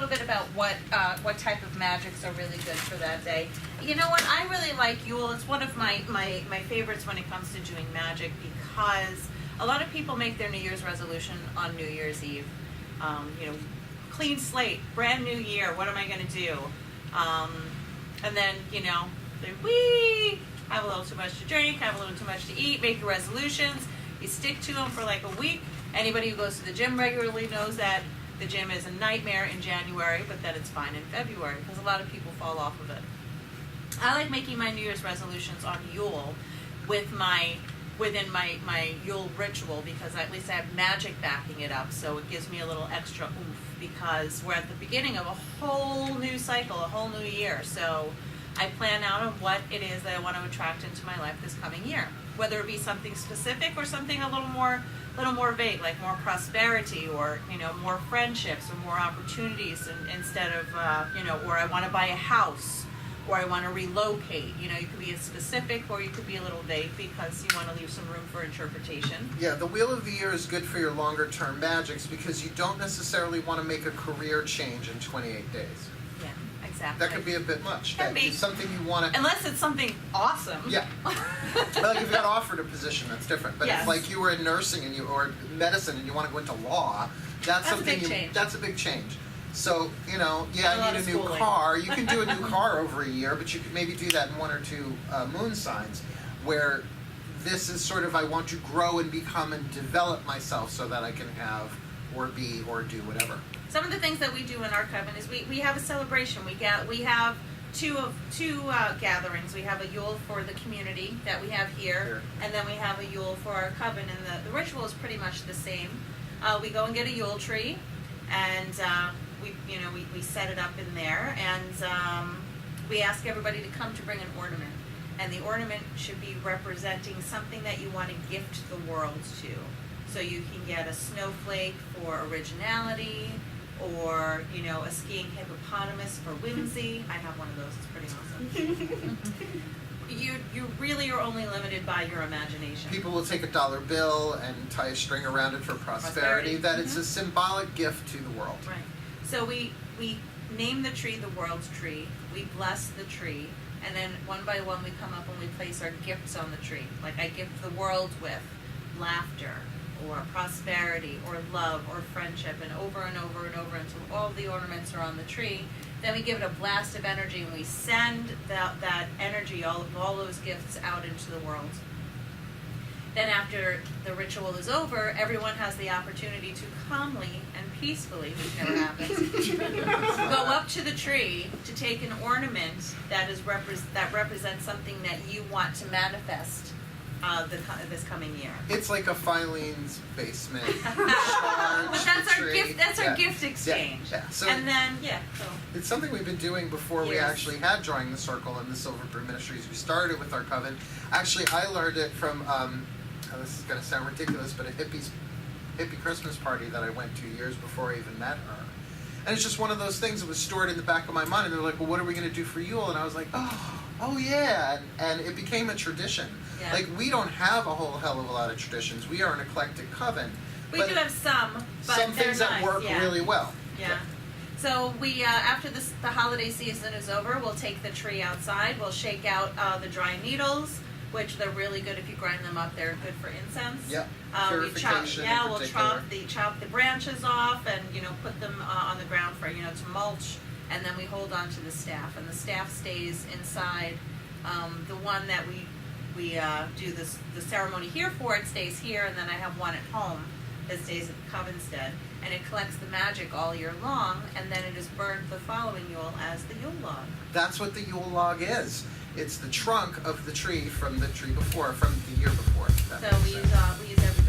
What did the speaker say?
little bit about what type of magics are really good for that day. You know what? I really like Yule. It's one of my favorites when it comes to doing magic because a lot of people make their New Year's resolution on New Year's Eve. You know, clean slate, brand new year. What am I going to do? And then, you know, have a little too much to drink, have a little too much to eat, make your resolutions. You stick to them for like a week. Anybody who goes to the gym regularly knows that the gym is a nightmare in January, but that it's fine in February because a lot of people fall off of it. I like making my New Year's resolutions on Yule within my Yule ritual because at least I have magic backing it up, so it gives me a little extra oomph because we're at the beginning of a whole new cycle, a whole new year. So I plan out on what it is that I want to attract into my life this coming year, whether it be something specific or something a little more vague, like more prosperity or, you know, more friendships or more opportunities instead of, you know, or I want to buy a house or I want to relocate. You know, you could be as specific or you could be a little vague because you want to leave some room for interpretation. Yeah, the Wheel of the Year is good for your longer term magics because you don't necessarily want to make a career change in 28 days. Yeah, exactly. That could be a bit much. Can be. Something you want to... Unless it's something awesome. Yeah. But like if you got offered a position, that's different. But yes. if like you were in nursing or medicine and you want to go into law, that's something a big change. That's a big change. So, you know, yeah, I need a new schooling. car. You can do a new car over a year, but you could maybe do that in 1 or 2 moon signs where this is sort of I want to grow and become and develop myself so that I can have or be or do whatever. Some of the things that we do in our coven is we have a celebration. We have two gatherings. We have a Yule for the community that we have here, and then we have a Yule for our coven. And the ritual is pretty much the same. We go and get a Yule tree, and we set it up in there, and we ask everybody to come to bring an ornament. And the ornament should be representing something that you want to gift the world to. So you can get a snowflake for originality, or, you know, a skiing hippopotamus for whimsy. I have one of those, it's pretty awesome. You really are only limited by your imagination. People will take a dollar bill and tie a string around it for prosperity. That it's a symbolic gift to the world. Right. So we name the tree the world's tree. We bless the tree. And then one by one we come up and we place our gifts on the tree. Like I gift the world with laughter, or prosperity, or love, or friendship, and over and over and over until all the ornaments are on the tree. Then we give it a blast of energy, and we send that energy, all those gifts, out into the world. Then after the ritual is over, everyone has the opportunity to calmly and peacefully, which never happens, go up to the tree to take an ornament that represents something that you want to manifest this coming year. It's like a Filene's basement. But that's our gift. That's our gift exchange. Yeah. So and then it's something we've been doing before we Years. actually had Drawing the Circle and the Silver Brew Ministries. We started with our coven. Actually, I learned it from. This is going to sound ridiculous, but a hippie Christmas party that I went to years before I even met her. And it's just one of those things that was stored in the back of my mind. And they're like, "Well, what are we going to do for Yule?" And I was like, "Oh yeah," and it became a tradition. Yeah. Like we don't have a whole hell of a lot of traditions. We are an eclectic coven. We do have some, but some things they're that nice. work really well. Yeah. So we after the holiday season is over, we'll take the tree outside. We'll shake out the dry needles, which they're really good if you grind them up. They're good for incense. Yep. Purification. We'll chop the branches off and put them on the ground for to mulch, and then we hold on to the staff, and the staff stays inside. The one that we do the ceremony here for, it stays here, and then I have one at home that stays at the covenstead, and it collects the magic all year long, and then it is burned the following Yule as the Yule log. That's what the Yule log is. It's the trunk of the tree from the tree before, from the year before. So we use everything.